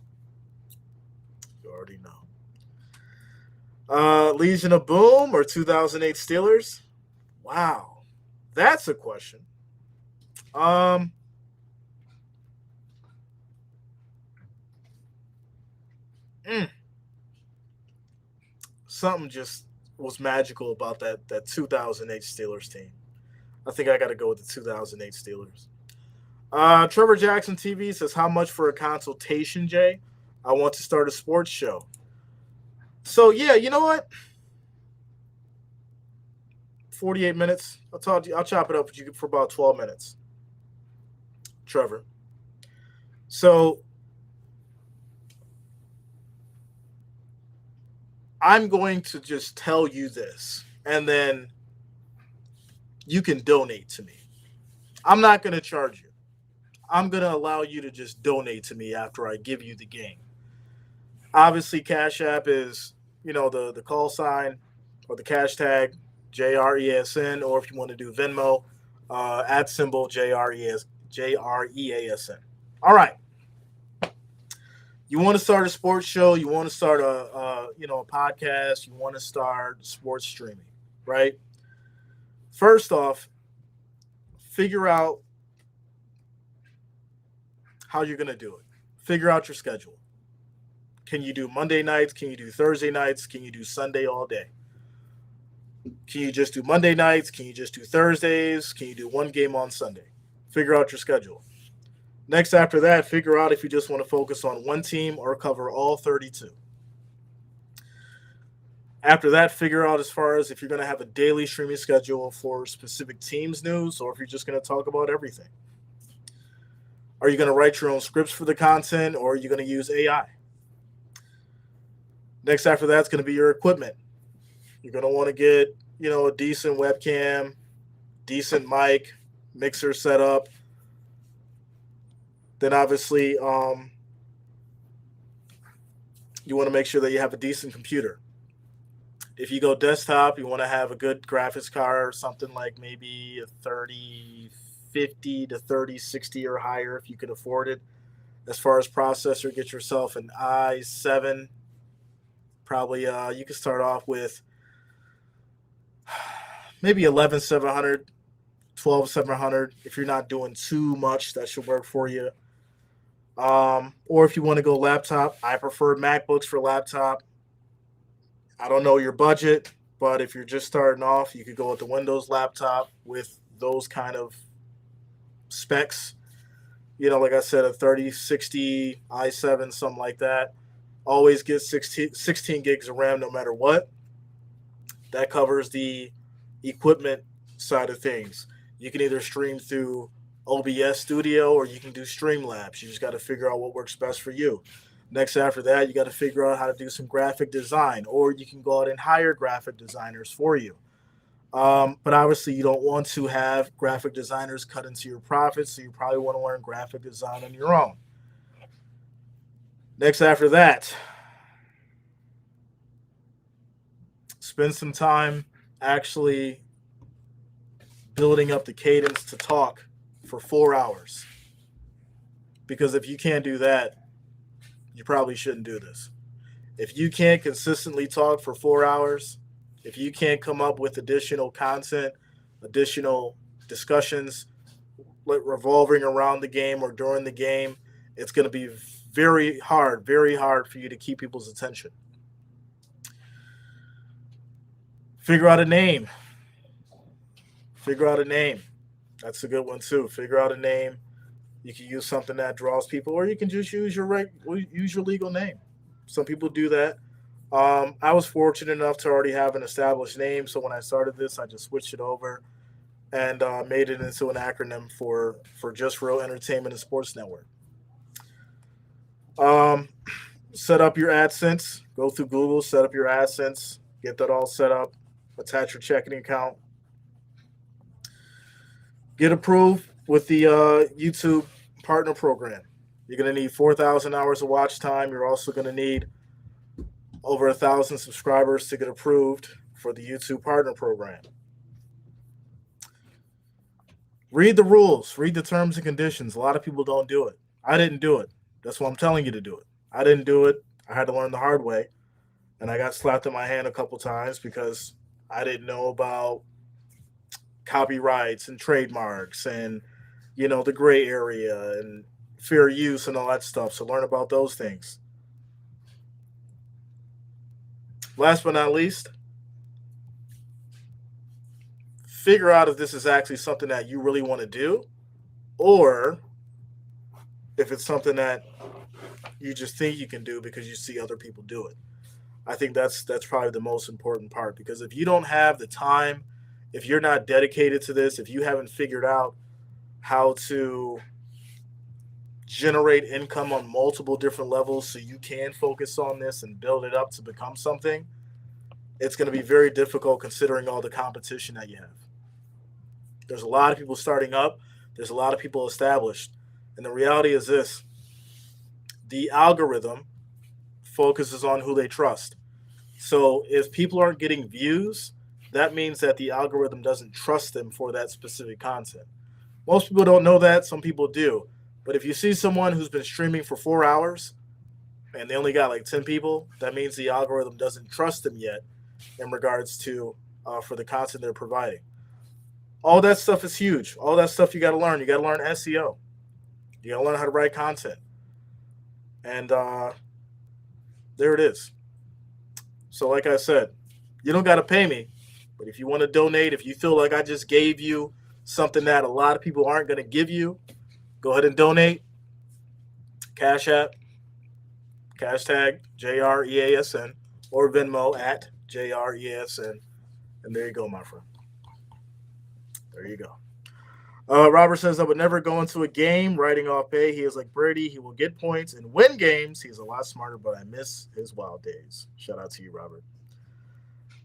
Legion of Boom or 2008 Steelers? Wow. That's a question. Something just was magical about that 2008 Steelers team. I think I got to go with the 2008 Steelers. Trevor Jackson TV says, how much for a consultation, Jay? I want to start a sports show. So, yeah, you know what? 48 minutes. I'll chop it up with you for about 12 minutes. Trevor. So, I'm going to just tell you this, and then you can donate to me. I'm not going to charge you. I'm going to allow you to just donate to me after I give you the game. Obviously, Cash App is, the call sign or the cash tag, JREASN, or if you want to do Venmo, @ JREASN. All right. You want to start a sports show, you want to start a podcast, you want to start sports streaming, right? First off, figure out how you're going to do it. Figure out your schedule. Can you do Monday nights? Can you do Thursday nights? Can you do Sunday all day? Can you just do Monday nights? Can you just do Thursdays? Can you do one game on Sunday? Figure out your schedule. Next, after that, figure out if you just want to focus on one team or cover all 32. After that, figure out as far as if you're going to have a daily streaming schedule for specific teams news or if you're just going to talk about everything. Are you going to write your own scripts for the content or are you going to use AI? Next after that's going to be your equipment. You're going to want to get, a decent webcam, decent mic, mixer setup. Then obviously, you want to make sure that you have a decent computer. If you go desktop, you want to have a good graphics card, something like maybe a 3050 to 3060 or higher if you can afford it. As far as processor, get yourself an i7. Probably you can start off with maybe 11700, 12700. If you're not doing too much, that should work for you. Or if you want to go laptop, I prefer MacBooks for laptop. I don't know your budget, but if you're just starting off, you could go with the Windows laptop with those kind of specs. Like I said, a 3060 i7, something like that. Always get 16 gigs of RAM no matter what. That covers the equipment side of things. You can either stream through OBS Studio or you can do Streamlabs. You just got to figure out what works best for you. Next after that, you got to figure out how to do some graphic design, or you can go out and hire graphic designers for you. But obviously, you don't want to have graphic designers cut into your profits, so you probably want to learn graphic design on your own. Next after that, spend some time actually building up the cadence to talk for 4 hours. Because if you can't do that, you probably shouldn't do this. If you can't consistently talk for 4 hours, if you can't come up with additional content, additional discussions revolving around the game or during the game, it's going to be very hard for you to keep people's attention. Figure out a name. That's a good one too. Figure out a name. You can use something that draws people, or you can just use your legal name. Some people do that. I was fortunate enough to already have an established name, so when I started this, I just switched it over and made it into an acronym for Just Real Entertainment and Sports Network. Set up your AdSense. Go through Google, set up your AdSense, get that all set up, attach your checking account. Get approved with the YouTube Partner Program. You're going to need 4,000 hours of watch time. You're also going to need over 1,000 subscribers to get approved for the YouTube Partner Program. Read the rules. Read the terms and conditions. A lot of people don't do it. I didn't do it. That's why I'm telling you to do it. I didn't do it. I had to learn the hard way. And I got slapped in my hand a couple times because I didn't know about copyrights and trademarks and, the gray area and fair use and all that stuff. So learn about those things. Last but not least, figure out if this is actually something that you really want to do, or if it's something that you just think you can do because you see other people do it. I think that's probably the most important part, because if you don't have the time, if you're not dedicated to this, if you haven't figured out how to generate income on multiple different levels so you can focus on this and build it up to become something, it's going to be very difficult considering all the competition that you have. There's a lot of people starting up. There's a lot of people established. And the reality is this: the algorithm focuses on who they trust. So if people aren't getting views, that means that the algorithm doesn't trust them for that specific content. Most people don't know that. Some people do. But if you see someone who's been streaming for 4 hours and they only got like 10 people, that means the algorithm doesn't trust them yet in regards to for the content they're providing. All that stuff is huge. All that stuff you got to learn. You got to learn SEO. You got to learn how to write content. And there it is. So like I said, you don't got to pay me. But if you want to donate, if you feel like I just gave you something that a lot of people aren't going to give you, go ahead and donate. Cash App, hashtag JREASN, or Venmo at JREASN. And there you go, my friend. There you go. Robert says, I would never go into a game writing off Bay. He is like Brady. He will get points and win games. He's a lot smarter, but I miss his wild days. Shout out to you, Robert.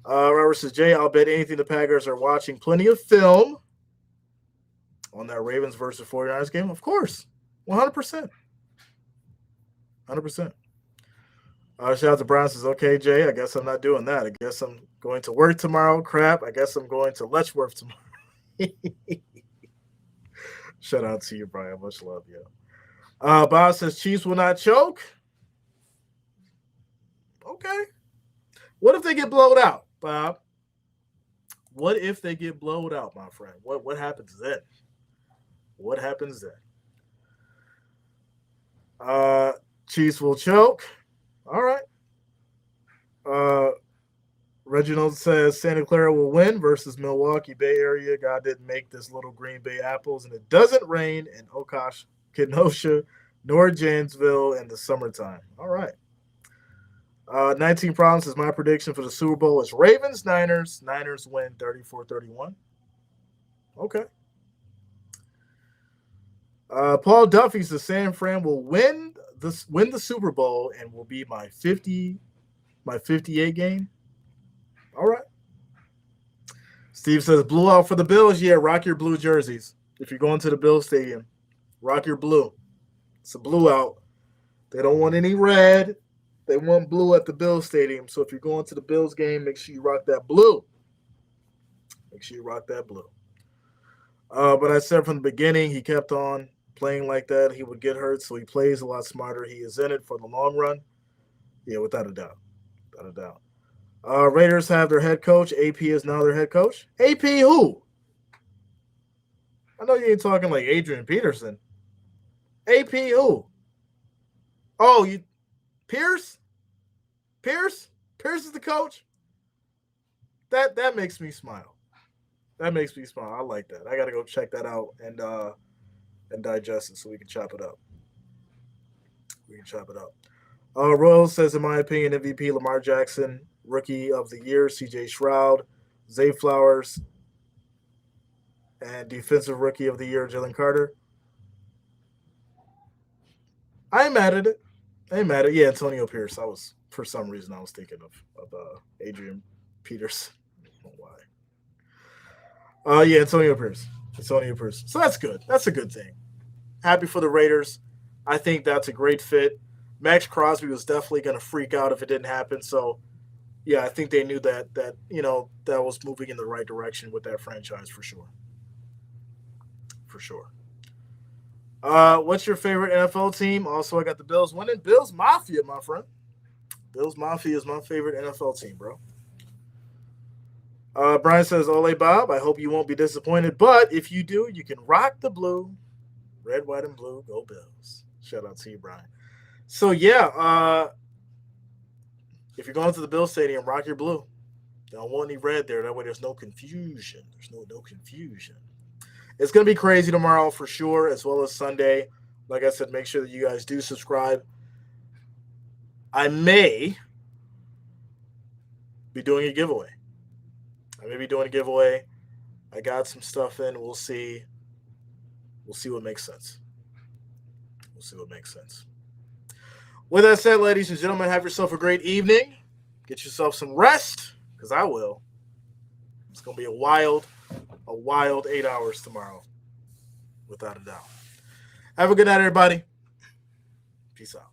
Robert says, Jay, I'll bet anything the Packers are watching plenty of film on that Ravens versus 49ers game. Of course. 100%. 100%. Shout out to Brian says, okay, Jay, I guess I'm not doing that. I guess I'm going to work tomorrow. Crap. I guess I'm going to Letchworth tomorrow. Shout out to you, Brian. Much love, yo. Bob says Chiefs will not choke. Okay. What if they get blowed out, Bob? What if they get blowed out, my friend? What happens then? What happens then? Chiefs will choke. All right. Reginald says Santa Clara will win versus Milwaukee Bay Area. God didn't make this little Green Bay apples, and it doesn't rain in Okosh, Kenosha, nor Janesville in the summertime. All right. 19 Problems is my prediction for the Super Bowl is Ravens, Niners. Niners win 34-31. Okay. Paul Duffy's the San Fran will win the Super Bowl and will be my 58 game. All right. Steve says, blue out for the Bills. Yeah, rock your blue jerseys. If you're going to the Bills Stadium, rock your blue. It's a blue out. They don't want any red. They want blue at the Bills Stadium. So if you're going to the Bills game, make sure you rock that blue. Make sure you rock that blue. But I said from the beginning, he kept on playing like that. He would get hurt, so he plays a lot smarter. He is in it for the long run. Yeah, without a doubt. Without a doubt. Raiders have their head coach. AP is now their head coach. AP who? I know you ain't talking like Adrian Peterson. AP who? Oh, you Pierce? Pierce is the coach? That makes me smile. That makes me smile. I like that. I got to go check that out and digest it so we can chop it up. Royal says, in my opinion, MVP Lamar Jackson, Rookie of the Year, CJ Stroud, Zay Flowers, and Defensive Rookie of the Year, Jalen Carter. I ain't mad at it. Yeah, Antonio Pierce. For some reason, I was thinking of Adrian Peters. I don't know why. Yeah, Antonio Pierce. So that's good. That's a good thing. Happy for the Raiders. I think that's a great fit. Max Crosby was definitely going to freak out if it didn't happen. So, yeah, I think they knew that that was moving in the right direction with that franchise for sure. For sure. What's your favorite NFL team? Also, I got the Bills winning. Bills Mafia, my friend. Bills Mafia is my favorite NFL team, bro. Brian says, Ole Bob, I hope you won't be disappointed. But if you do, you can rock the blue. Red, white, and blue. Go Bills. Shout out to you, Brian. So, yeah, if you're going to the Bills Stadium, rock your blue. Don't want any red there. That way there's no confusion. There's no confusion. It's going to be crazy tomorrow for sure, as well as Sunday. Like I said, make sure that you guys do subscribe. I may be doing a giveaway. I got some stuff in. We'll see. We'll see what makes sense. With that said, ladies and gentlemen, have yourself a great evening. Get yourself some rest, because I will. It's going to be a wild 8 hours tomorrow, without a doubt. Have a good night, everybody. Peace out.